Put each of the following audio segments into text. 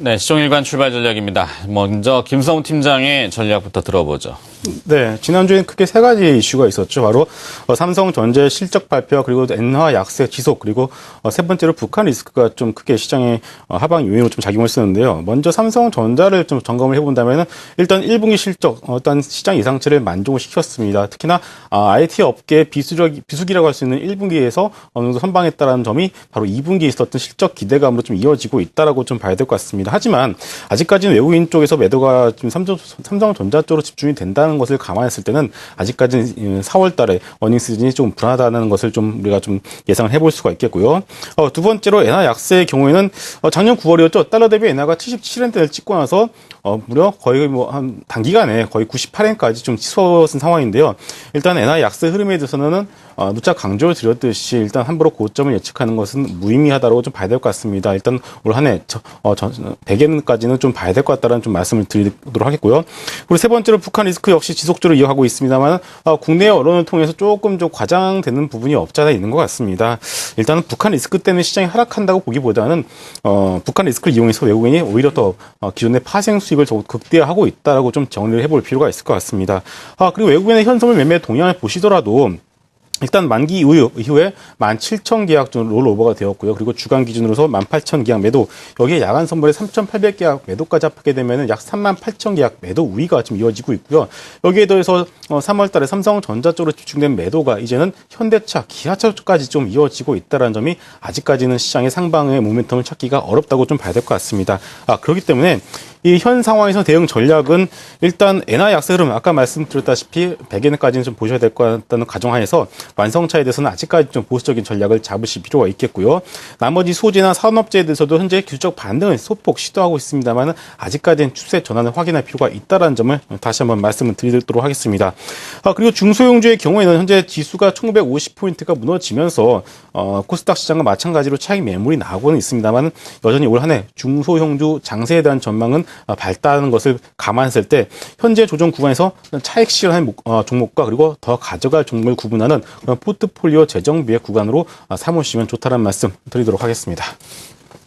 네, 시종일관 출발 전략입니다. 먼저 김성훈 팀장의 전략부터 들어보죠. 네, 지난주에는 크게 세 가지 이슈가 있었죠. 바로 삼성전자의 실적 발표, 그리고 엔화 약세 지속, 그리고 세 번째로 북한 리스크가 좀 크게 시장의 하방 요인으로 좀 작용을 쓰는데요. 먼저 삼성전자를 좀 점검을 해본다면은 일단 1분기 실적 어떤 시장 예상치를 만족을 시켰습니다. 특히나 IT 업계 비수기라고 할 수 있는 1분기에서 어느 정도 선방했다라는 점이 바로 2분기에 있었던 실적 기대감으로 좀 이어지고 있다라고 좀 봐야 될 것 같습니다. 하지만 아직까지는 외국인 쪽에서 매도가 좀 삼성전자 쪽으로 집중이 된다는 것을 감안했을 때는 아직까지는 4월 달에 어닝 시즌이 좀 불안하다는 것을 좀 우리가 좀 예상을 해볼 수가 있겠고요. 두 번째로 엔화 약세의 경우에는 작년 9월이었죠. 달러 대비 엔화가 77엔대를 찍고 나서 무려 거의 뭐 한 단기간에 거의 98엔까지 좀 치솟은 상황인데요. 일단 엔화 약세 흐름에 대해서는 누차 강조를 드렸듯이 일단 함부로 고점을 예측하는 것은 무의미하다고 좀 봐야 될 것 같습니다. 일단 올 한 해 100엔까지는 좀 봐야 될 것 같다는 좀 말씀을 드리도록 하겠고요. 그리고 세 번째로 북한 리스크 역시 지속적으로 이어가고 있습니다만 국내 언론을 통해서 조금 좀 과장되는 부분이 없지 않아 있는 것 같습니다. 일단은 북한 리스크 때문에 시장이 하락한다고 보기보다는 북한 리스크를 이용해서 외국인이 오히려 더 기존의 파생 수익을 극대화하고 있다라고 좀 정리를 해볼 필요가 있을 것 같습니다. 그리고 외국인의 현선물 매매 동향을 보시더라도 일단 만기 이후에 17,000계약 정도 롤오버가 되었고요. 그리고 주간 기준으로서 18,000계약 매도, 여기에 야간 선물에 3,800계약 매도까지 합하게 되면 약 38,000계약 매도 우위가 좀 이어지고 있고요. 여기에 더해서 3월 달에 삼성전자 쪽으로 집중된 매도가 이제는 현대차, 기아차 쪽까지 좀 이어지고 있다는 점이 아직까지는 시장의 상방의 모멘텀을 찾기가 어렵다고 좀 봐야 될 것 같습니다. 그렇기 때문에 이 현 상황에서 대응 전략은 일단 엔화 약세 흐름, 아까 말씀드렸다시피 100엔까지는 좀 보셔야 될 것 같다는 가정하에서 완성차에 대해서는 아직까지 좀 보수적인 전략을 잡으실 필요가 있겠고요. 나머지 소재나 산업재에 대해서도 현재 규적 반등을 소폭 시도하고 있습니다만 아직까지는 추세 전환을 확인할 필요가 있다는 점을 다시 한번 말씀을 드리도록 하겠습니다. 그리고 중소형주의 경우에는 현재 지수가 1950포인트가 무너지면서 코스닥 시장과 마찬가지로 차익 매물이 나오고는 있습니다만 여전히 올 한 해 중소형주 장세에 대한 전망은 밝다는 것을 감안했을 때 현재 조정 구간에서 차익 실현할 종목과 그리고 더 가져갈 종목을 구분하는 그런 포트폴리오 재정비의 구간으로 삼으시면 좋다는 말씀 드리도록 하겠습니다.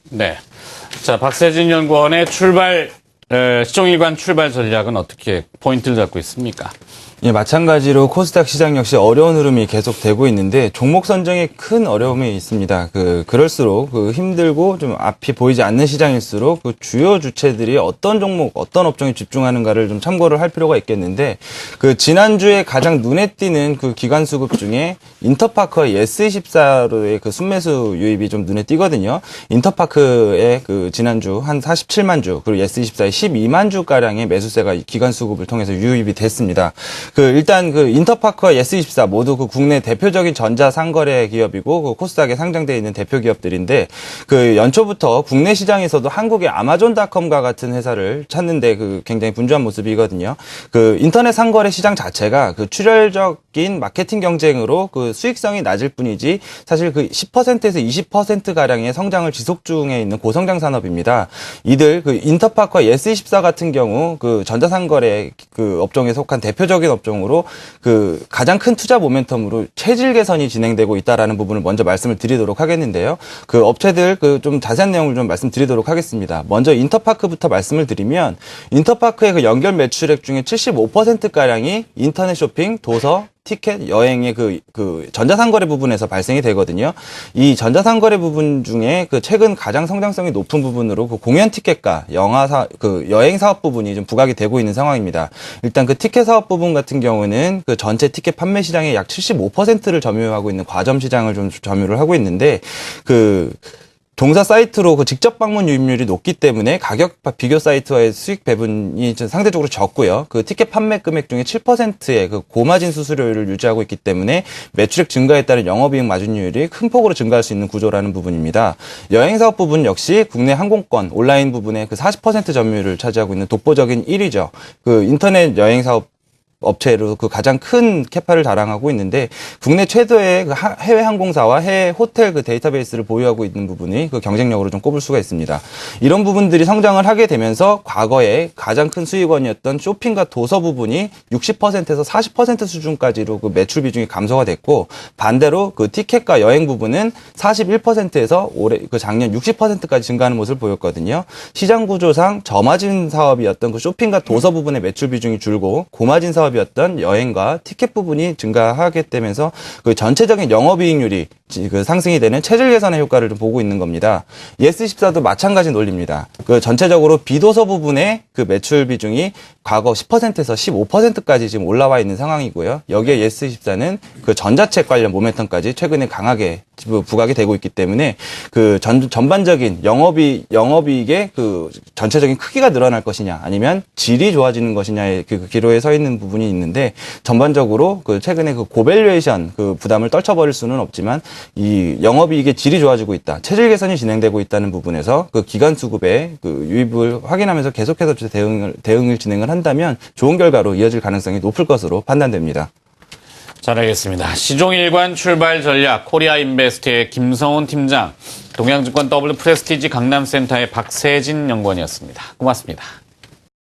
네, 자 박세진 연구원의 시종일관 출발 전략은 어떻게 포인트를 잡고 있습니까? 예, 마찬가지로 코스닥 시장 역시 어려운 흐름이 계속되고 있는데 종목 선정에 큰 어려움이 있습니다. 그럴수록 힘들고 좀 앞이 보이지 않는 시장일수록 주요 주체들이 어떤 종목, 어떤 업종에 집중하는가를 좀 참고를 할 필요가 있겠는데 지난주에 가장 눈에 띄는 기관 수급 중에 인터파크와 S24로의 순매수 유입이 좀 눈에 띄거든요. 인터파크의 지난주 한 47만 주, 그리고 S24의 12만 주 가량의 매수세가 기관 수급을 통해서 유입이 됐습니다. 일단 인터파크와 S24 모두 국내 대표적인 전자 상거래 기업이고 코스닥에 상장되어 있는 대표 기업들인데 연초부터 국내 시장에서도 한국의 아마존닷컴과 같은 회사를 찾는데 굉장히 분주한 모습이거든요. 인터넷 상거래 시장 자체가 출혈적인 마케팅 경쟁으로 수익성이 낮을 뿐이지 사실 10%에서 20% 가량의 성장을 지속 중에 있는 고성장 산업입니다. 이들 인터파크와 S24 같은 경우 전자 상거래 업종에 속한 대표적인 업종으로 가장 큰 투자 모멘텀으로 체질 개선이 진행되고 있다라는 부분을 먼저 말씀을 드리도록 하겠는데요. 업체들 좀 자세한 내용을 좀 말씀드리도록 하겠습니다. 먼저 인터파크부터 말씀을 드리면 인터파크의 연결 매출액 중에 75% 가량이 인터넷 쇼핑, 도서, 티켓, 여행의 전자상거래 부분에서 발생이 되거든요. 이 전자상거래 부분 중에 최근 가장 성장성이 높은 부분으로 공연 티켓과 여행 사업 부분이 좀 부각이 되고 있는 상황입니다. 일단 티켓 사업 부분 같은 경우는 전체 티켓 판매 시장의 약 75%를 점유하고 있는 과점 시장을 좀 점유를 하고 있는데 동사 사이트로 직접 방문 유입률이 높기 때문에 가격 비교 사이트와의 수익 배분이 상대적으로 적고요. 티켓 판매 금액 중에 7%의 고마진 수수료를 유지하고 있기 때문에 매출액 증가에 따른 영업이익 마진율이 큰 폭으로 증가할 수 있는 구조라는 부분입니다. 여행사업 부분 역시 국내 항공권, 온라인 부분의 40% 점유율을 차지하고 있는 독보적인 1위죠. 인터넷 여행사업 업체로 그 가장 큰 캐파를 자랑하고 있는데 국내 최대의 그 해외 항공사와 해외 호텔 그 데이터베이스를 보유하고 있는 부분이 그 경쟁력으로 좀 꼽을 수가 있습니다. 이런 부분들이 성장을 하게 되면서 과거에 가장 큰 수익원이었던 쇼핑과 도서 부분이 60%에서 40% 수준까지로 그 매출 비중이 감소가 됐고 반대로 그 티켓과 여행 부분은 41%에서 올해 그 작년 60%까지 증가하는 모습을 보였거든요. 시장 구조상 저마진 사업이었던 그 쇼핑과 도서 부분의 매출 비중이 줄고 고마진 사업이었던 여행과 티켓 부분이 증가하게 되면서 그 전체적인 영업이익률이 그 상승이 되는 체질 개선의 효과를 좀 보고 있는 겁니다. 예스24도 마찬가지 논리입니다. 그 전체적으로 비도서 부분의 그 매출 비중이 과거 10%에서 15%까지 지금 올라와 있는 상황이고요. 여기에 예스24는 그 전자책 관련 모멘텀까지 최근에 강하게 부각이 되고 있기 때문에 그 전반적인 영업이익의 그 전체적인 크기가 늘어날 것이냐 아니면 질이 좋아지는 것이냐의 그 기로에 서 있는 부분이 있는데 전반적으로 그 최근에 그 고밸류에이션 그 부담을 떨쳐버릴 수는 없지만 이 영업이익의 질이 좋아지고 있다. 체질 개선이 진행되고 있다는 부분에서 그 기관 수급의 그 유입을 확인하면서 계속해서 대응을 진행을 한다면 좋은 결과로 이어질 가능성이 높을 것으로 판단됩니다. 잘 알겠습니다. 시종일관 출발 전략 코리아인베스트의 김성훈 팀장, 동양증권 W 프레스티지 강남센터의 박세진 연구원이었습니다. 고맙습니다.